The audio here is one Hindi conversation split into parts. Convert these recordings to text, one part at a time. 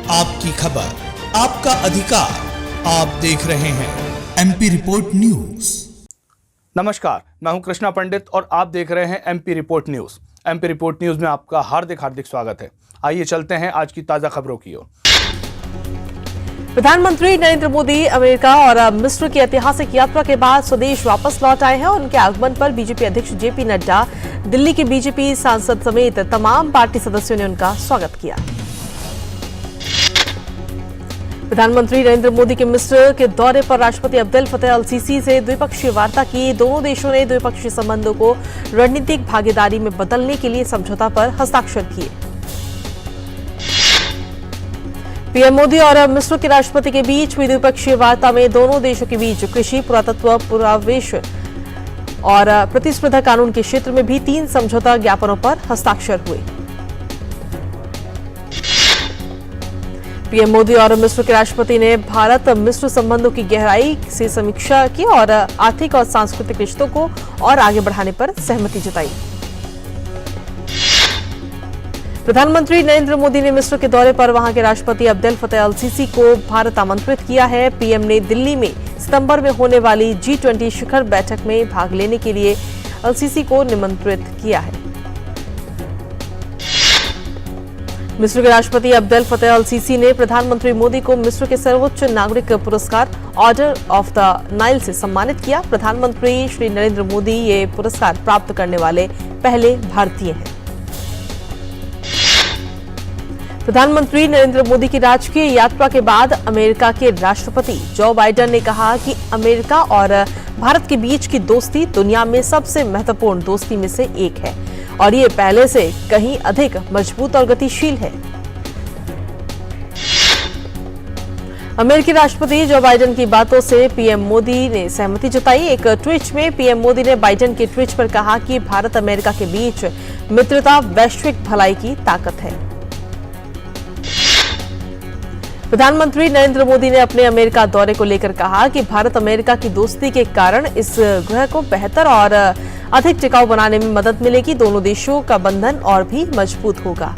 आपकी खबर, आपका अधिकार। आप देख रहे हैं एमपी रिपोर्ट न्यूज। नमस्कार, मैं हूं कृष्णा पंडित और आप देख रहे हैं MP report news. MP report news में आपका हार्दिक स्वागत है। आइए चलते हैं आज की ताजा खबरों की ओर। प्रधानमंत्री नरेंद्र मोदी अमेरिका और मिस्र की ऐतिहासिक यात्रा के बाद स्वदेश वापस लौट आए हैं और उनके आगमन पर बीजेपी अध्यक्ष जेपी नड्डा, दिल्ली के बीजेपी सांसद समेत तमाम पार्टी सदस्यों ने उनका स्वागत किया। प्रधानमंत्री नरेंद्र मोदी के मिस्र के दौरे पर राष्ट्रपति अब्देल फतेह अल सीसी से द्विपक्षीय वार्ता की। दोनों देशों ने द्विपक्षीय संबंधों को रणनीतिक भागीदारी में बदलने के लिए समझौता पर हस्ताक्षर किए। पीएम मोदी और मिस्र के राष्ट्रपति के बीच हुई द्विपक्षीय वार्ता में दोनों देशों के बीच कृषि, पुरातत्व, पुरावेश और प्रतिस्पर्धा कानून के क्षेत्र में भी 3 समझौता ज्ञापनों पर हस्ताक्षर हुए। पीएम मोदी और मिस्र के राष्ट्रपति ने भारत मिस्र संबंधों की गहराई से समीक्षा की और आर्थिक और सांस्कृतिक रिश्तों को और आगे बढ़ाने पर सहमति जताई। प्रधानमंत्री नरेंद्र मोदी ने मिस्र के दौरे पर वहां के राष्ट्रपति अब्देल फतेह अल सीसी को भारत आमंत्रित किया है। पीएम ने दिल्ली में सितंबर में होने वाली G20 शिखर बैठक में भाग लेने के लिए अल सीसी को निमंत्रित किया है। मिस्र के राष्ट्रपति अब्देल फतेह अल सीसी ने प्रधानमंत्री मोदी को मिस्र के सर्वोच्च नागरिक पुरस्कार ऑर्डर ऑफ द नाइल से सम्मानित किया। प्रधानमंत्री श्री नरेंद्र मोदी ये पुरस्कार प्राप्त करने वाले पहले भारतीय हैं। प्रधानमंत्री नरेंद्र मोदी की राजकीय यात्रा के बाद अमेरिका के राष्ट्रपति जो बाइडेन ने कहा कि अमेरिका और भारत के बीच की दोस्ती दुनिया में सबसे महत्वपूर्ण दोस्ती में से एक है और ये पहले से कहीं अधिक मजबूत और गतिशील है। अमेरिकी राष्ट्रपति जो बाइडेन की बातों से पीएम मोदी ने सहमति जताई। एक ट्वीट में पीएम मोदी ने बाइडेन के ट्वीट पर कहा कि भारत अमेरिका के बीच मित्रता वैश्विक भलाई की ताकत है। प्रधानमंत्री नरेंद्र मोदी ने अपने अमेरिका दौरे को लेकर कहा कि भारत अमेरिका की दोस्ती के कारण इस ग्रह को बेहतर और अधिक टिकाऊ बनाने में मदद मिलेगी। दोनों देशों का बंधन और भी मजबूत होगा।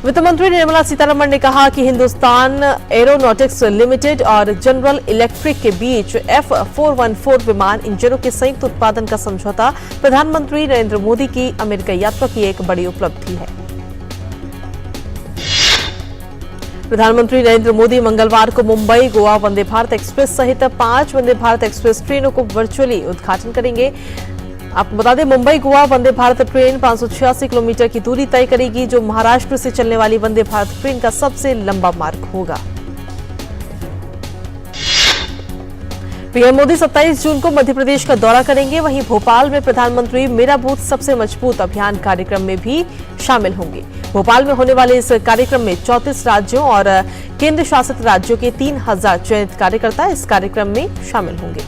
वित्त मंत्री निर्मला सीतारमण ने कहा कि हिंदुस्तान एरोनॉटिक्स लिमिटेड और जनरल इलेक्ट्रिक के बीच F414 विमान इंजनों के संयुक्त उत्पादन का समझौता प्रधानमंत्री नरेंद्र मोदी की अमेरिका यात्रा की एक बड़ी उपलब्धि है। प्रधानमंत्री नरेंद्र मोदी मंगलवार को मुंबई गोवा वंदे भारत एक्सप्रेस सहित 5 वंदे भारत एक्सप्रेस ट्रेनों को वर्चुअली उद्घाटन करेंगे। आपको बता दें, मुंबई गोवा वंदे भारत ट्रेन 586 किलोमीटर की दूरी तय करेगी, जो महाराष्ट्र से चलने वाली वंदे भारत ट्रेन का सबसे लंबा मार्ग होगा। पीएम मोदी 27 जून को मध्य प्रदेश का दौरा करेंगे। वहीं भोपाल में प्रधानमंत्री मेरा बूथ सबसे मजबूत अभियान कार्यक्रम में भी शामिल होंगे। भोपाल में होने वाले इस कार्यक्रम में 34 राज्यों और केंद्र शासित राज्यों के 3000 चयनित कार्यकर्ता इस कार्यक्रम में शामिल होंगे।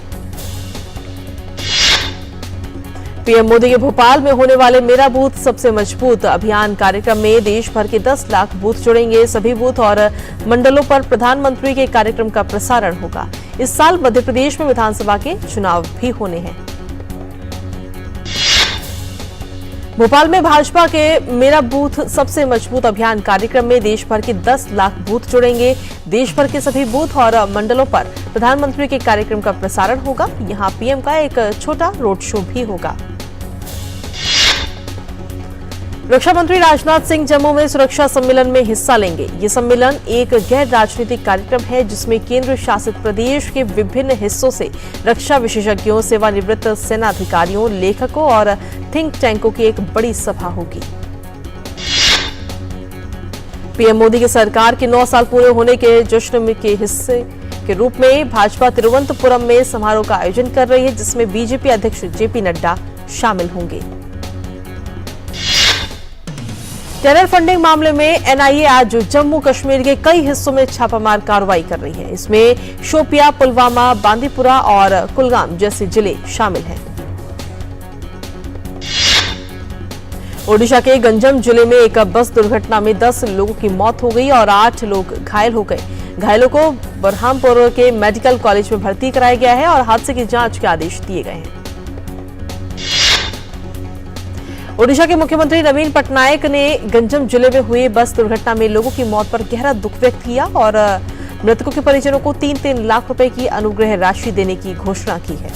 पीएम मोदी के भोपाल में होने वाले मेरा बूथ सबसे मजबूत अभियान कार्यक्रम में देश भर के 10 लाख बूथ जुड़ेंगे। सभी बूथ और मंडलों पर प्रधानमंत्री के कार्यक्रम का प्रसारण होगा। इस साल मध्य प्रदेश में विधानसभा के चुनाव भी होने हैं। भोपाल में भाजपा के मेरा बूथ सबसे मजबूत अभियान कार्यक्रम में देश भर के 10 लाख बूथ जुड़ेंगे। देश भर के सभी बूथ और मंडलों पर प्रधानमंत्री के कार्यक्रम का प्रसारण होगा। यहां पीएम का एक छोटा रोड शो भी होगा। रक्षा मंत्री राजनाथ सिंह जम्मू में सुरक्षा सम्मेलन में हिस्सा लेंगे। ये सम्मेलन एक गैर राजनीतिक कार्यक्रम है जिसमें केंद्र शासित प्रदेश के विभिन्न हिस्सों से रक्षा विशेषज्ञों, सेवानिवृत्त सेना अधिकारियों, लेखकों और थिंक टैंकों की एक बड़ी सभा होगी। पीएम मोदी की सरकार के 9 साल पूरे होने के जश्न के हिस्से के रूप में भाजपा तिरुवनंतपुरम में समारोह का आयोजन कर रही है, जिसमें बीजेपी अध्यक्ष जेपी नड्डा शामिल होंगे। टेरर फंडिंग मामले में एनआईए आज जम्मू कश्मीर के कई हिस्सों में छापामार कार्रवाई कर रही है। इसमें शोपिया, पुलवामा, बांदीपुरा और कुलगाम जैसे जिले शामिल हैं। ओडिशा के गंजम जिले में एक बस दुर्घटना में 10 लोगों की मौत हो गई और 8 लोग घायल हो गए। घायलों को बरहामपुर के मेडिकल कॉलेज में भर्ती कराया गया है और हादसे की जांच के आदेश दिए गए हैं। ओडिशा के मुख्यमंत्री नवीन पटनायक ने गंजम जिले में हुई बस दुर्घटना में लोगों की मौत पर गहरा दुख व्यक्त किया और मृतकों के परिजनों को 3-3 लाख रुपए की अनुग्रह राशि देने की घोषणा की है।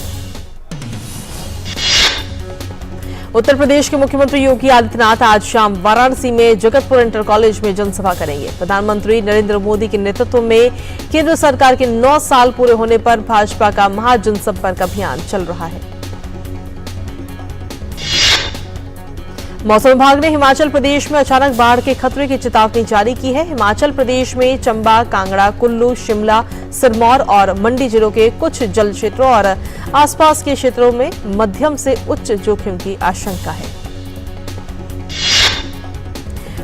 उत्तर प्रदेश के मुख्यमंत्री योगी आदित्यनाथ आज शाम वाराणसी में जगतपुर इंटर कॉलेज में जनसभा करेंगे। प्रधानमंत्री नरेंद्र मोदी के नेतृत्व में केंद्र सरकार के 9 साल पूरे होने पर भाजपा का महाजनसंपर्क अभियान चल रहा है। मौसम विभाग ने हिमाचल प्रदेश में अचानक बाढ़ के खतरे की चेतावनी जारी की है। हिमाचल प्रदेश में चंबा, कांगड़ा, कुल्लू, शिमला, सिरमौर और मंडी जिलों के कुछ जल क्षेत्रों और आसपास के क्षेत्रों में मध्यम से उच्च जोखिम की आशंका है।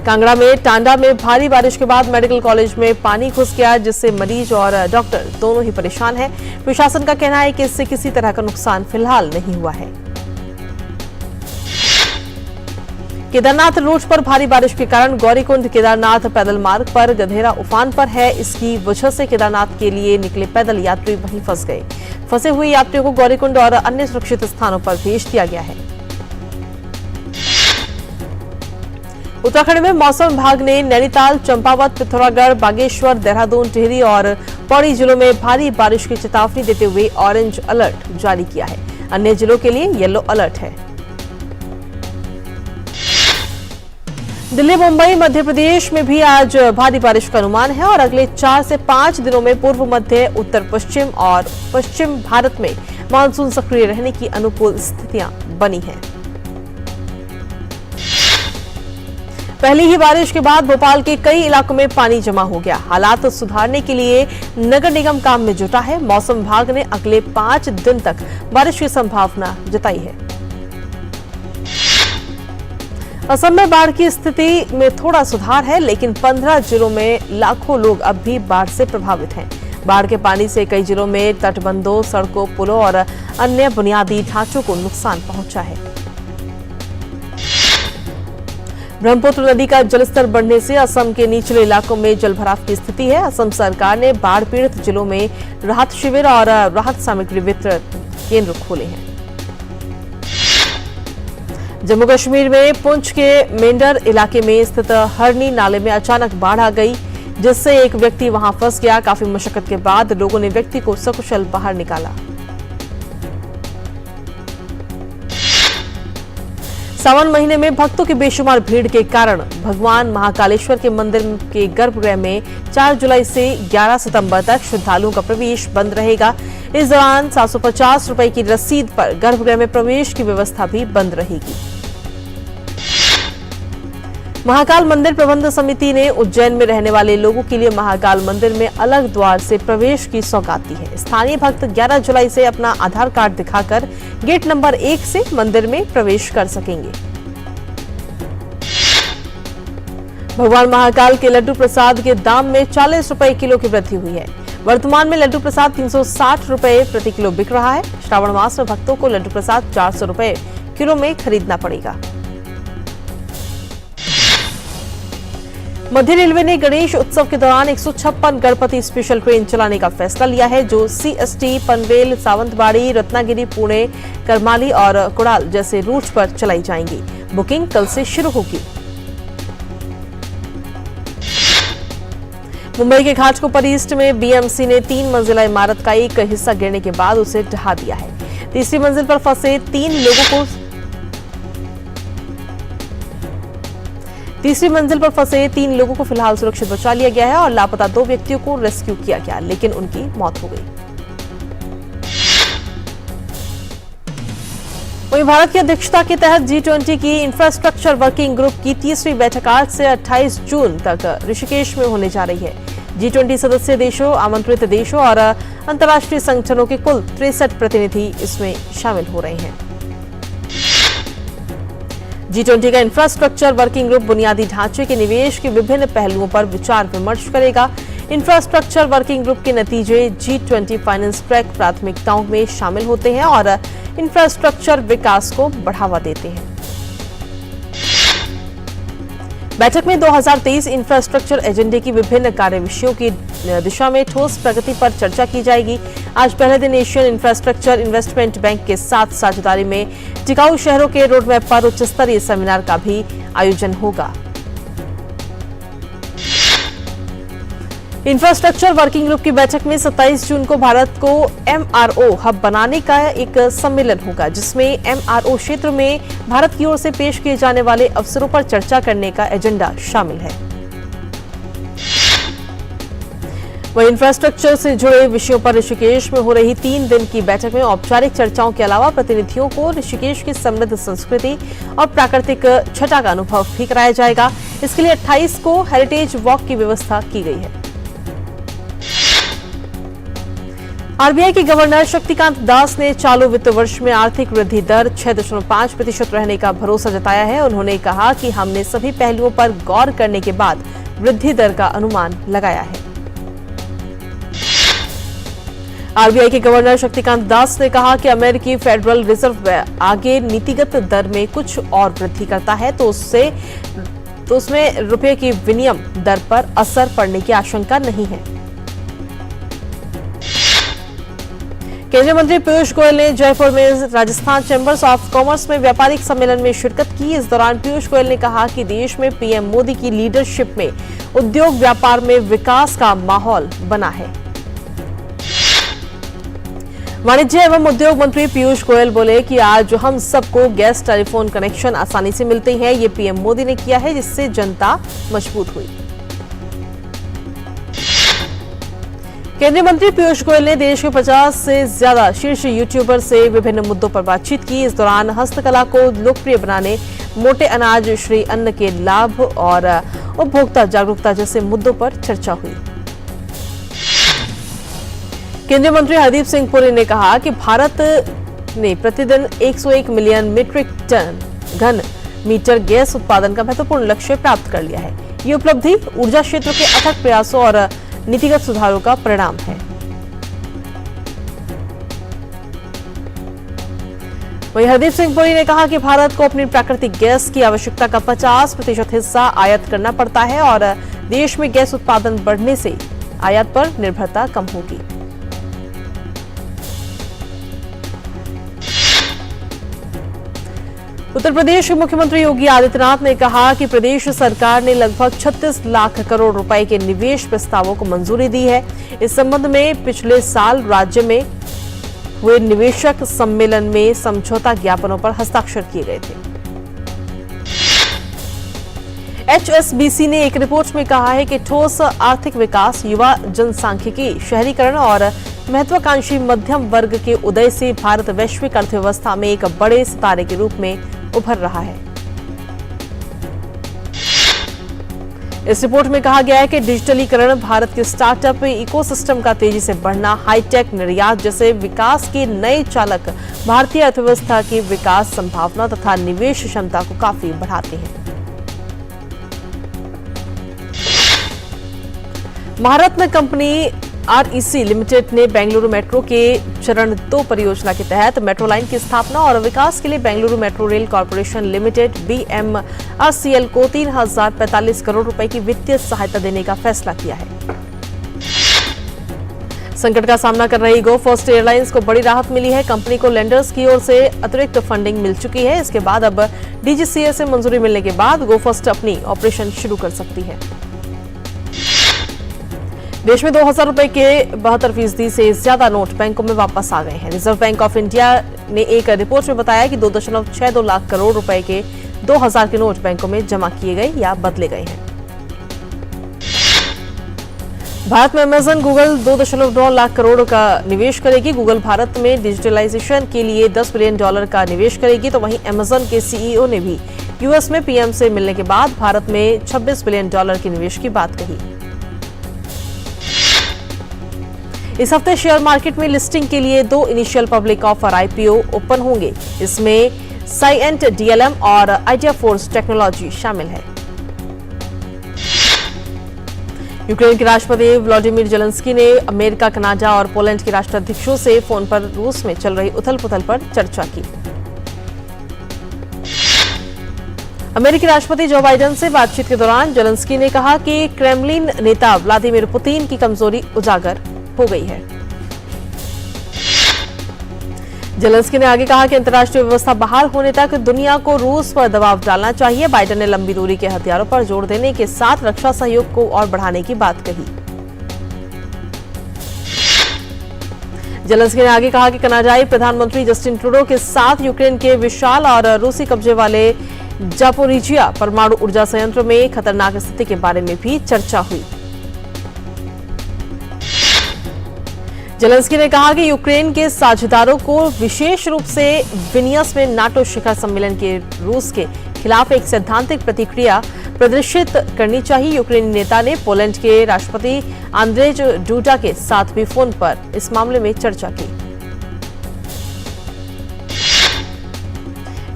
कांगड़ा में टांडा में भारी बारिश के बाद मेडिकल कॉलेज में पानी घुस गया, जिससे मरीज और डॉक्टर दोनों ही परेशान हैं। प्रशासन का कहना है कि इससे किसी तरह का नुकसान फिलहाल नहीं हुआ है। केदारनाथ रूट पर भारी बारिश के कारण गौरीकुंड केदारनाथ पैदल मार्ग पर गधेरा उफान पर है। इसकी वजह से केदारनाथ के लिए निकले पैदल यात्री वहीं फंस गए। फंसे हुए यात्रियों को गौरीकुंड और अन्य सुरक्षित स्थानों पर भेज दिया गया है। उत्तराखंड में मौसम विभाग ने नैनीताल, चंपावत, पिथौरागढ़, बागेश्वर, देहरादून, टिहरी और पौड़ी जिलों में भारी बारिश की चेतावनी देते हुए ऑरेंज अलर्ट जारी किया है। अन्य जिलों के लिए येलो अलर्ट है। दिल्ली, मुंबई, मध्य प्रदेश में भी आज भारी बारिश का अनुमान है और अगले 4 से 5 दिनों में पूर्व मध्य, उत्तर पश्चिम और पश्चिम भारत में मानसून सक्रिय रहने की अनुकूल स्थितियां बनी हैं। पहली ही बारिश के बाद भोपाल के कई इलाकों में पानी जमा हो गया। हालात सुधारने के लिए नगर निगम काम में जुटा है। मौसम विभाग ने अगले 5 दिन तक बारिश की संभावना जताई है। असम में बाढ़ की स्थिति में थोड़ा सुधार है, लेकिन 15 जिलों में लाखों लोग अब भी बाढ़ से प्रभावित हैं। बाढ़ के पानी से कई जिलों में तटबंधों, सड़कों, पुलों और अन्य बुनियादी ढांचों को नुकसान पहुंचा है। ब्रह्मपुत्र नदी का जलस्तर बढ़ने से असम के निचले इलाकों में जलभराव की स्थिति है। असम सरकार ने बाढ़ पीड़ित जिलों में राहत शिविर और राहत सामग्री वितरण केंद्र खोले हैं। जम्मू कश्मीर में पुंछ के मेंढर इलाके में स्थित हरनी नाले में अचानक बाढ़ आ गई, जिससे एक व्यक्ति वहां फंस गया। काफी मशक्कत के बाद लोगों ने व्यक्ति को सकुशल बाहर निकाला। सावन महीने में भक्तों की बेशुमार भीड़ के कारण भगवान महाकालेश्वर के मंदिर के गर्भगृह में 4 जुलाई से 11 सितंबर तक श्रद्धालुओं का प्रवेश बंद रहेगा। इस दौरान 750 रुपए की रसीद पर गर्भगृह में प्रवेश की व्यवस्था भी बंद रहेगी। महाकाल मंदिर प्रबंध समिति ने उज्जैन में रहने वाले लोगों के लिए महाकाल मंदिर में अलग द्वार से प्रवेश की सौगात दी है। स्थानीय भक्त 11 जुलाई से अपना आधार कार्ड दिखाकर गेट नंबर 1 से मंदिर में प्रवेश कर सकेंगे। भगवान महाकाल के लड्डू प्रसाद के दाम में 40 रुपए किलो की वृद्धि हुई है। वर्तमान में लड्डू प्रसाद 360 रुपए प्रति किलो बिक रहा है। श्रावण मास में भक्तों को लड्डू प्रसाद 400 रुपए किलो में खरीदना पड़ेगा। मध्य रेलवे ने गणेश उत्सव के दौरान 156 गणपति स्पेशल ट्रेन चलाने का फैसला लिया है, जो सीएसटी, पनवेल, सावंतवाड़ी, रत्नागिरी, पुणे, करमाली और कुड़ाल जैसे रूट पर चलाई जाएंगी। बुकिंग कल से शुरू होगी। मुंबई के घाटकोपर ईस्ट में बीएमसी ने 3 मंजिला इमारत का एक हिस्सा गिरने के बाद उसे ढहा दिया है। तीसरी मंजिल पर फंसे 3 लोगों को फिलहाल सुरक्षित बचा लिया गया है और लापता 2 व्यक्तियों को रेस्क्यू किया गया, लेकिन उनकी मौत हो गई। वहीं भारत की अध्यक्षता के तहत G20 की इंफ्रास्ट्रक्चर वर्किंग ग्रुप की 30वीं बैठक आज से 28 जून तक ऋषिकेश में होने जा रही है। G20 सदस्य देशों, आमंत्रित देशों और अंतर्राष्ट्रीय संगठनों के कुल 63 प्रतिनिधि इसमें शामिल हो रहे हैं। G20 का इंफ्रास्ट्रक्चर वर्किंग ग्रुप बुनियादी ढांचे के निवेश के विभिन्न पहलुओं पर विचार विमर्श करेगा। इंफ्रास्ट्रक्चर वर्किंग ग्रुप के नतीजे G20 फाइनेंस ट्रैक प्राथमिकताओं में शामिल होते हैं और इंफ्रास्ट्रक्चर विकास को बढ़ावा देते हैं। बैठक में 2023 इंफ्रास्ट्रक्चर एजेंडे की विभिन्न कार्य विषयों की दिशा में ठोस प्रगति पर चर्चा की जाएगी। आज पहले दिन एशियन इंफ्रास्ट्रक्चर इन्वेस्टमेंट बैंक के साथ साझेदारी में टिकाऊ शहरों के रोडमैप पर उच्च स्तरीय सेमिनार का भी आयोजन होगा। इंफ्रास्ट्रक्चर वर्किंग ग्रुप की बैठक में 27 जून को भारत को MRO हब बनाने का एक सम्मेलन होगा, जिसमें MRO क्षेत्र में भारत की ओर से पेश किए जाने वाले अवसरों पर चर्चा करने का एजेंडा शामिल है। वहीं इंफ्रास्ट्रक्चर से जुड़े विषयों पर ऋषिकेश में हो रही 3 दिन की बैठक में औपचारिक चर्चाओं के अलावा प्रतिनिधियों को ऋषिकेश की समृद्ध संस्कृति और प्राकृतिक छटा का अनुभव भी कराया जाएगा। इसके लिए 28 को हेरिटेज वॉक की व्यवस्था की गई है। आरबीआई के गवर्नर शक्तिकांत दास ने चालू वित्त वर्ष में आर्थिक वृद्धि दर 6.5% रहने का भरोसा जताया है। उन्होंने कहा कि हमने सभी पहलुओं पर गौर करने के बाद वृद्धि दर का अनुमान लगाया है। आरबीआई के गवर्नर शक्तिकांत दास ने कहा कि अमेरिकी फेडरल रिजर्व आगे नीतिगत दर में कुछ और वृद्धि करता है तो उसमें रुपये की विनिमय दर पर असर पड़ने की आशंका नहीं है। केंद्रीय मंत्री पीयूष गोयल ने जयपुर में राजस्थान चैंबर्स ऑफ कॉमर्स में व्यापारिक सम्मेलन में शिरकत की। इस दौरान पीयूष गोयल ने कहा कि देश में पीएम मोदी की लीडरशिप में उद्योग व्यापार में विकास का माहौल बना है। वाणिज्य एवं उद्योग मंत्री पीयूष गोयल बोले कि आज हम सबको गैस टेलीफोन कनेक्शन आसानी से मिलते हैं। ये पीएम मोदी ने किया है, जिससे जनता मजबूत हुई। केंद्रीय मंत्री पीयूष गोयल ने देश के 50 से ज्यादा शीर्ष यूट्यूबर से विभिन्न मुद्दों पर बातचीत की। इस दौरान हस्तकला को लोकप्रिय बनाने, मोटे अनाज, श्री अन्न के लाभ और उपभोक्ता जागरूकता जैसे मुद्दों पर चर्चा हुई। केंद्रीय मंत्री हरदीप सिंह पुरी ने कहा कि भारत ने प्रतिदिन 101 मिलियन मीट्रिक टन घन मीटर गैस उत्पादन का महत्वपूर्ण लक्ष्य प्राप्त कर लिया है। ये उपलब्धि ऊर्जा क्षेत्र के अथक प्रयासों और नीतिगत सुधारों का परिणाम है। वहीं हरदीप सिंह पुरी ने कहा कि भारत को अपनी प्राकृतिक गैस की आवश्यकता का 50% हिस्सा आयात करना पड़ता है और देश में गैस उत्पादन बढ़ने से आयात पर निर्भरता कम होगी। उत्तर प्रदेश के मुख्यमंत्री योगी आदित्यनाथ ने कहा कि प्रदेश सरकार ने लगभग 36 लाख करोड़ रुपए के निवेश प्रस्तावों को मंजूरी दी है। इस संबंध में पिछले साल राज्य में हुए निवेशक सम्मेलन में समझौता ज्ञापनों पर हस्ताक्षर किए गए थे। HSBC ने एक रिपोर्ट में कहा है कि ठोस आर्थिक विकास, युवा जनसांख्यिकी, शहरीकरण और महत्वाकांक्षी मध्यम वर्ग के उदय से भारत वैश्विक अर्थव्यवस्था में एक बड़े सितारे के रूप में उभर रहा है। इस रिपोर्ट में कहा गया है कि डिजिटलीकरण, भारत के स्टार्टअप इकोसिस्टम का तेजी से बढ़ना, हाईटेक निर्यात जैसे विकास के नए चालक भारतीय अर्थव्यवस्था की विकास संभावना तथा निवेश क्षमता को काफी बढ़ाते हैं। महारत्न कंपनी REC लिमिटेड ने बेंगलुरु मेट्रो के चरण 2 परियोजना के तहत मेट्रो लाइन की स्थापना और विकास के लिए Bengaluru metro rail corporation limited BMRCL को 3045 करोड़ रुपए की वित्तीय सहायता देने का फैसला किया है। संकट का सामना कर रही गो फर्स्ट एयरलाइंस को बड़ी राहत मिली है। कंपनी को लेंडर्स की ओर से अतिरिक्त फंडिंग मिल चुकी है। इसके बाद अब DGCA से मंजूरी मिलने के बाद गो फर्स्ट अपनी ऑपरेशन शुरू कर सकती है। देश में 2000 रुपए के 72% से ज्यादा नोट बैंकों में वापस आ गए हैं। रिजर्व बैंक ऑफ इंडिया ने एक रिपोर्ट में बताया कि 2.62 लाख करोड़ रुपए के 2000 के नोट बैंकों में जमा किए गए या बदले गए हैं। भारत में अमेजन गूगल 2.9 लाख करोड़ का निवेश करेगी। गूगल भारत में डिजिटलाइजेशन के लिए $10 बिलियन का निवेश करेगी। तो वहीं अमेजन के CEO ने भी यूएस में पीएम से मिलने के बाद भारत में $26 बिलियन के निवेश की बात कही। इस हफ्ते शेयर मार्केट में लिस्टिंग के लिए 2 initial public offer IPO open होंगे। इसमें साइएंट DLM और आइडिया फोर्स टेक्नोलॉजी शामिल है। यूक्रेन के राष्ट्रपति व्लादिमीर जेलेंस्की ने अमेरिका, कनाडा और पोलैंड के राष्ट्राध्यक्षों से फोन पर रूस में चल रही उथल-पुथल पर चर्चा की। अमेरिकी राष्ट्रपति जो बाइडेन से बातचीत के दौरान जेलेंस्की ने कहा कि क्रेमलिन नेता व्लादिमीर पुतिन की कमजोरी उजागर हो गई है। जेलेंस्की ने आगे कहा कि अंतर्राष्ट्रीय व्यवस्था बहाल होने तक दुनिया को रूस पर दबाव डालना चाहिए। बाइडेन ने लंबी दूरी के हथियारों पर जोर देने के साथ रक्षा सहयोग को और बढ़ाने की बात कही। जेलेंस्की ने आगे कहा कि कनाडाई प्रधानमंत्री जस्टिन ट्रूडो के साथ यूक्रेन के विशाल और रूसी कब्जे वाले जापोरिजिया परमाणु ऊर्जा संयंत्र में खतरनाक स्थिति के बारे में भी चर्चा हुई। जेलेंस्की ने कहा कि यूक्रेन के साझेदारों को विशेष रूप से विनियस में नाटो शिखर सम्मेलन के रूस के खिलाफ एक सैद्धांतिक प्रतिक्रिया प्रदर्शित करनी चाहिए। यूक्रेनी नेता ने पोलैंड के राष्ट्रपति आंद्रेज डूडा के साथ भी फोन पर इस मामले में चर्चा की।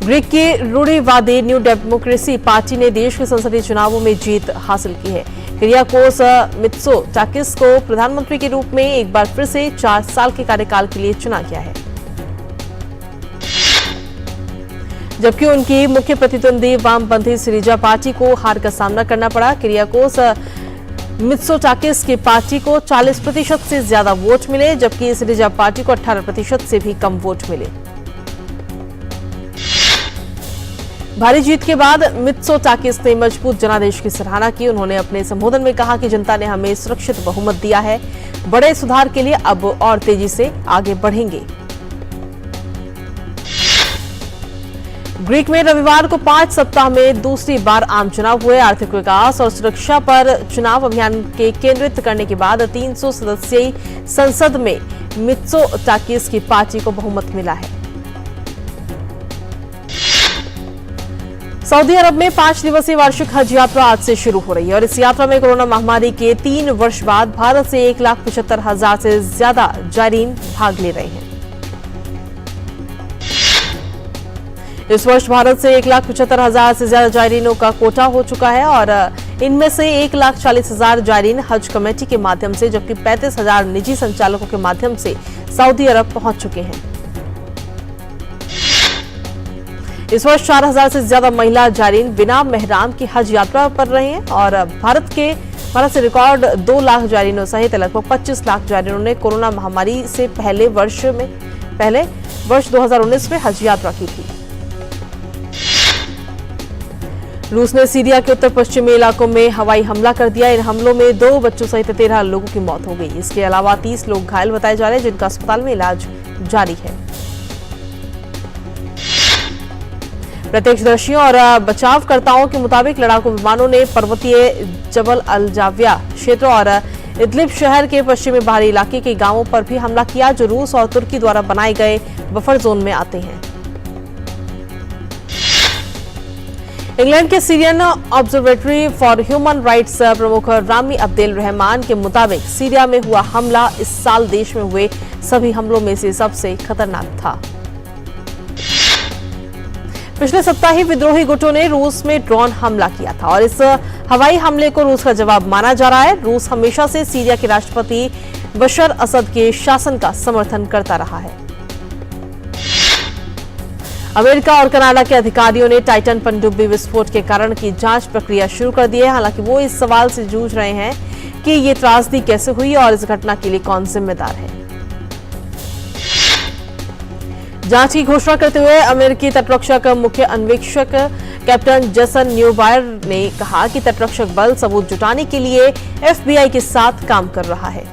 ग्रीक की रूढ़िवादी न्यू डेमोक्रेसी पार्टी ने देश के संसदीय चुनावों में जीत हासिल की है। किरियाकोस मित्सोटाकिस को प्रधानमंत्री के रूप में एक बार फिर से 4 साल के कार्यकाल के लिए चुना गया है, जबकि उनकी मुख्य प्रतिद्वंदी वामपंथी सिरिजा पार्टी को हार का सामना करना पड़ा। किरियाकोस मित्सोटाकिस की पार्टी को 40% से ज्यादा वोट मिले, जबकि सिरिजा पार्टी को 18% से भी कम वोट मिले। भारी जीत के बाद मित्सोटाकिस ने मजबूत जनादेश की सराहना की। उन्होंने अपने संबोधन में कहा कि जनता ने हमें सुरक्षित बहुमत दिया है, बड़े सुधार के लिए अब और तेजी से आगे बढ़ेंगे। ग्रीक में रविवार को 5 सप्ताह में दूसरी बार आम चुनाव हुए। आर्थिक विकास और सुरक्षा पर चुनाव अभियान के केंद्रित करने के बाद 300 सदस्यीय संसद में मित्सोटाकिस की पार्टी को बहुमत मिला है। सऊदी अरब में 5 दिवसीय वार्षिक हज यात्रा आज से शुरू हो रही है और इस यात्रा में कोरोना महामारी के 3 वर्ष बाद भारत से 1,75,000 से ज्यादा जायरीन भाग ले रहे हैं। इस वर्ष भारत से 1,75,000 से ज्यादा जायरीनों का कोटा हो चुका है और इनमें से 1,40,000 जायरीन हज कमेटी के माध्यम से, जबकि 35,000 निजी संचालकों के माध्यम से सऊदी अरब पहुंच चुके हैं। इस वर्ष 4,000 से ज्यादा महिला जायरीन बिना मेहराम की हज यात्रा पर रहे हैं और भारत से रिकॉर्ड 2 लाख जायरीनों सहित लगभग 25 लाख जायरीनों ने कोरोना महामारी से पहले वर्ष 2019 में हज यात्रा की थी। रूस ने सीरिया के उत्तर पश्चिमी इलाकों में हवाई हमला कर दिया। इन हमलों में 2 बच्चों सहित 13 लोगों की मौत हो गई। इसके अलावा 30 लोग घायल बताए जा रहे हैं, जिनका अस्पताल में इलाज जारी है। प्रत्यक्षदर्शियों और बचावकर्ताओं के मुताबिक लड़ाकू विमानों ने पर्वतीय जबल अल जाविया क्षेत्र और इदलिब शहर के पश्चिमी बाहरी इलाके के गांवों पर भी हमला किया, जो रूस और तुर्की द्वारा बनाए गए बफर जोन में आते हैं। इंग्लैंड के Syrian observatory for human rights प्रमुख रामी अब्देल रहमान के मुताबिक सीरिया में हुआ हमला इस साल देश में हुए सभी हमलों में से सबसे खतरनाक था। पिछले सप्ताह ही विद्रोही गुटों ने रूस में ड्रोन हमला किया था और इस हवाई हमले को रूस का जवाब माना जा रहा है। रूस हमेशा से सीरिया के राष्ट्रपति बशर असद के शासन का समर्थन करता रहा है। अमेरिका और कनाडा के अधिकारियों ने टाइटन पनडुब्बी विस्फोट के कारण की जांच प्रक्रिया शुरू कर दी है। हालांकि वो इस सवाल से जूझ रहे हैं कि ये त्रासदी कैसे हुई और इस घटना के लिए कौन जिम्मेदार है। जांच की घोषणा करते हुए अमेरिकी तटरक्षक मुख्य अन्वेषक कैप्टन जेसन न्यूबायर ने कहा कि तटरक्षक बल सबूत जुटाने के लिए FBI के साथ काम कर रहा है।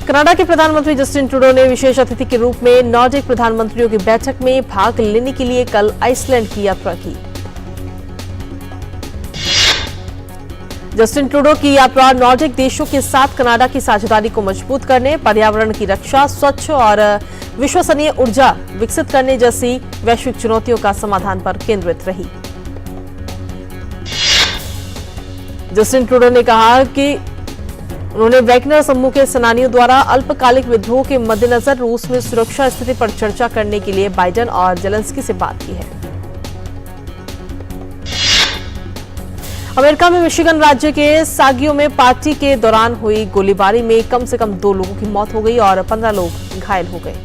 कनाडा के प्रधानमंत्री जस्टिन ट्रूडो ने विशेष अतिथि के रूप में नॉर्डिक प्रधानमंत्रियों की बैठक में भाग लेने के लिए कल आइसलैंड की यात्रा की। जस्टिन ट्रूडो की यात्रा नॉर्डिक देशों के साथ कनाडा की साझेदारी को मजबूत करने, पर्यावरण की रक्षा, स्वच्छ और विश्वसनीय ऊर्जा विकसित करने जैसी वैश्विक चुनौतियों का समाधान पर केंद्रित रही। जस्टिन ट्रूडो ने कहा कि उन्होंने वैगनर समूह के सेनानियों द्वारा अल्पकालिक विद्रोह के मद्देनजर रूस में सुरक्षा स्थिति पर चर्चा करने के लिए बाइडेन और जेलेंस्की से बात की है। अमेरिका में मिशिगन राज्य के सागियो में पार्टी के दौरान हुई गोलीबारी में कम से कम 2 लोगों की मौत हो गई और 15 लोग घायल हो गए।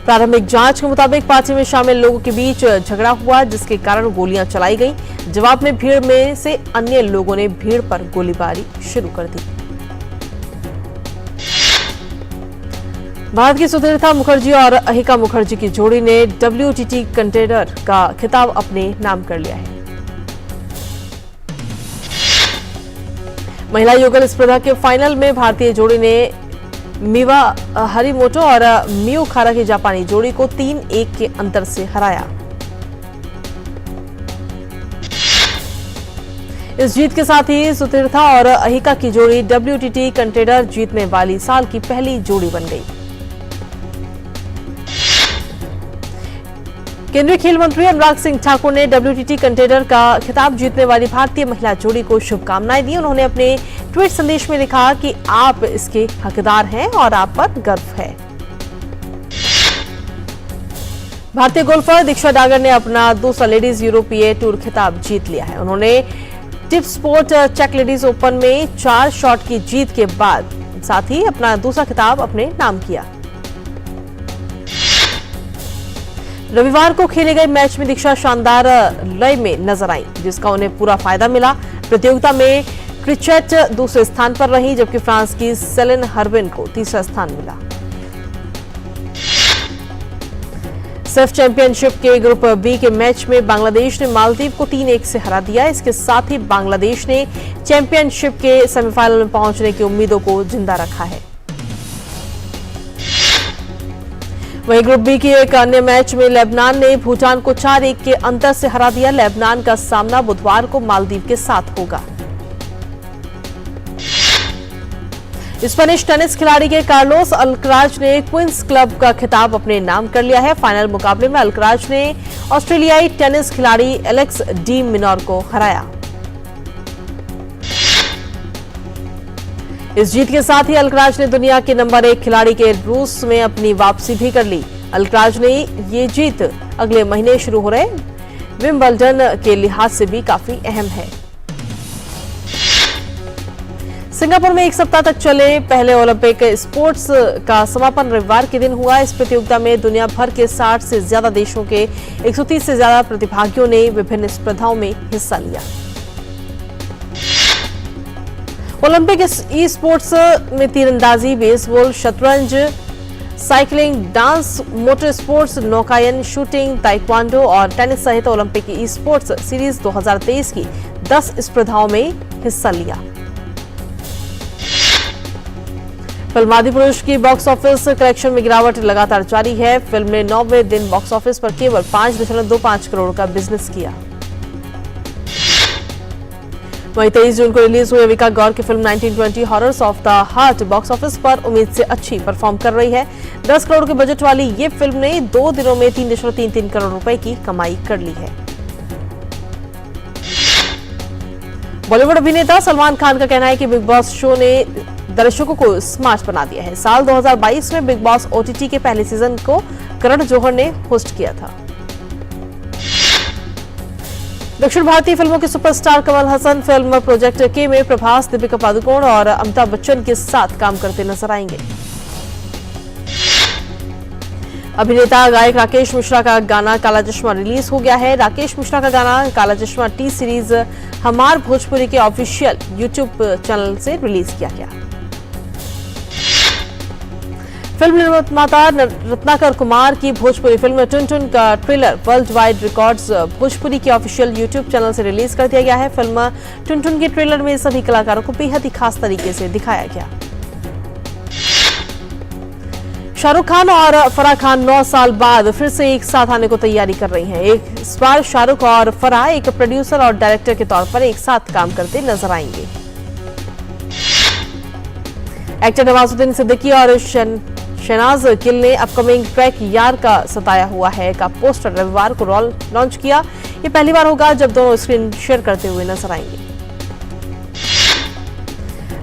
प्रारंभिक जांच के मुताबिक पार्टी में शामिल लोगों के बीच झगड़ा हुआ, जिसके कारण गोलियां चलाई गईं। जवाब में भीड़ में से अन्य लोगों ने भीड़ पर गोलीबारी शुरू कर दी। भारत की सुतीर्था मुखर्जी और अहिका मुखर्जी की जोड़ी ने WTT कंटेनर का खिताब अपने नाम कर लिया है। महिला युगल स्पर्धा के फाइनल में भारतीय जोड़ी ने मिवा हरिमोटो और मियो खारा की जापानी जोड़ी को 3-1 के अंतर से हराया। इस जीत के साथ ही सुतीर्था और अहिका की जोड़ी WTT कंटेनर जीतने वाली साल की पहली जोड़ी बन गई। केंद्रीय खेल मंत्री अनुराग सिंह ठाकुर ने WTT कंटेनर का खिताब जीतने वाली भारतीय महिला जोड़ी को शुभकामनाएं दी। उन्होंने अपने ट्वीट संदेश में लिखा कि आप इसके हकदार हैं और आप पर गर्व है। भारतीय गोल्फर दीक्षा डागर ने अपना दूसरा लेडीज यूरोपीय टूर खिताब जीत लिया है। उन्होंने टिप स्पोर्ट चेक लेडीज ओपन में 4 शॉट की जीत के बाद साथ ही अपना दूसरा खिताब अपने नाम किया। रविवार को खेले गए मैच में दीक्षा शानदार लय में नजर आई, जिसका उन्हें पूरा फायदा मिला। प्रतियोगिता में क्रिचेट दूसरे स्थान पर रही, जबकि फ्रांस की सेलेन हर्बिन को तीसरा स्थान मिला। सेफ चैंपियनशिप के ग्रुप बी के मैच में बांग्लादेश ने मालदीव को 3-1 से हरा दिया। इसके साथ ही बांग्लादेश ने चैंपियनशिप के सेमीफाइनल में पहुंचने की उम्मीदों को जिंदा रखा है। वहीं ग्रुप बी के एक अन्य मैच में लेबनान ने भूटान को 4-1 के अंतर से हरा दिया। लेबनान का सामना बुधवार को मालदीव के साथ होगा। स्पेनिश टेनिस खिलाड़ी के कार्लोस अल्कराज ने क्वींस क्लब का खिताब अपने नाम कर लिया है। फाइनल मुकाबले में अल्कराज ने ऑस्ट्रेलियाई टेनिस खिलाड़ी एलेक्स डी मिनोर को हराया। इस जीत के साथ ही अल्कराज ने दुनिया के नंबर 1 खिलाड़ी के रूस में अपनी वापसी भी कर ली। अल्कराज ने ये जीत अगले महीने शुरू हो रहे विंबलडन के लिहाज से भी काफी अहम है। सिंगापुर में 1 सप्ताह तक चले पहले ओलंपिक स्पोर्ट्स का समापन रविवार के दिन हुआ। इस प्रतियोगिता में दुनिया भर के 60 से ज्यादा देशों के 130 से ज्यादा प्रतिभागियों ने विभिन्न स्पर्धाओं में हिस्सा लिया। ओलंपिक ई स्पोर्ट्स में तीरंदाजी, बेसबॉल, शतरंज, साइकिलिंग, डांस, मोटर स्पोर्ट्स, नौकायन, शूटिंग, ताइक्वांडो और टेनिस सहित ओलंपिक ई स्पोर्ट्स सीरीज 2023 की 10 स्पर्धाओं में हिस्सा लिया। फिल्म आदिपुरुष की बॉक्स ऑफिस कलेक्शन में गिरावट लगातार जारी है। फिल्म ने 9वें दिन बॉक्स ऑफिस पर केवल 5.25 करोड़ का बिजनेस किया। वहीं 23 जून को रिलीज हुई विका गौर की film 1920 horrors of the heart box office पर उम्मीद से अच्छी परफॉर्म कर रही है। 10 करोड़ के बजट वाली ये फिल्म ने 2 दिनों में 3.33 करोड़ रुपए की कमाई कर ली है। बॉलीवुड अभिनेता सलमान खान का कहना है कि बिग बॉस शो ने दर्शकों को स्मार्ट बना दिया है। साल 2022 में बिग बॉस OTT के पहले सीजन को करण जौहर ने होस्ट किया था। दक्षिण भारतीय फिल्मों के superstar Kamal Haasan film project के में प्रभास, दीपिका पादुकोण और अमिताभ बच्चन के साथ काम करते नजर आएंगे। अभिनेता गायक राकेश मिश्रा का गाना काला चश्मा रिलीज हो गया है। राकेश मिश्रा का गाना काला चश्मा टी सीरीज हमार भोजपुरी के ऑफिशियल यूट्यूब चैनल से रिलीज किया गया। फिल्म निर्माता रत्नाकर कुमार की भोजपुरी फिल्म टुनटुन का trailer world wide records Bhojpuri के ऑफिशियल यूट्यूब चैनल से रिलीज कर दिया गया है। फिल्म टुनटुन के ट्रेलर में सभी कलाकारों को बेहद ही खास तरीके से दिखाया गया। शाहरुख खान और फराह खान 9 साल बाद फिर से एक साथ आने को तैयारी कर रही हैं। इस बार शाहरुख और फराह एक प्रोड्यूसर और डायरेक्टर के तौर पर एक साथ काम करते नजर आएंगे। एक्टर नवाजुद्दीन सिद्दीकी और शहनाज गिल ने अपकमिंग ट्रैक यार का सताया हुआ है का पोस्टर रविवार को लॉन्च किया। ये पहली बार होगा जब दोनों स्क्रीन शेयर करते हुए नजर आएंगे।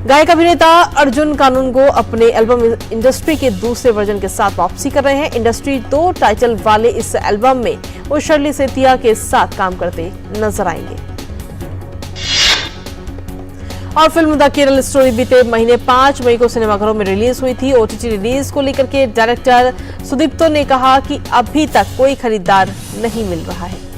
गायक अभिनेता अर्जुन कानूनगो अपने एल्बम इंडस्ट्री के दूसरे वर्जन के साथ वापसी कर रहे हैं। इंडस्ट्री 2 टाइटल वाले इस एल्बम में वो शर्ली सेतिया के साथ काम करते नजर आएंगे। और फिल्म द केरल स्टोरी बीते महीने 5 मई को सिनेमाघरों में रिलीज हुई थी। ओटीटी रिलीज को लेकर के डायरेक्टर सुदीप्तो ने कहा कि अभी तक कोई खरीदार नहीं मिल रहा है।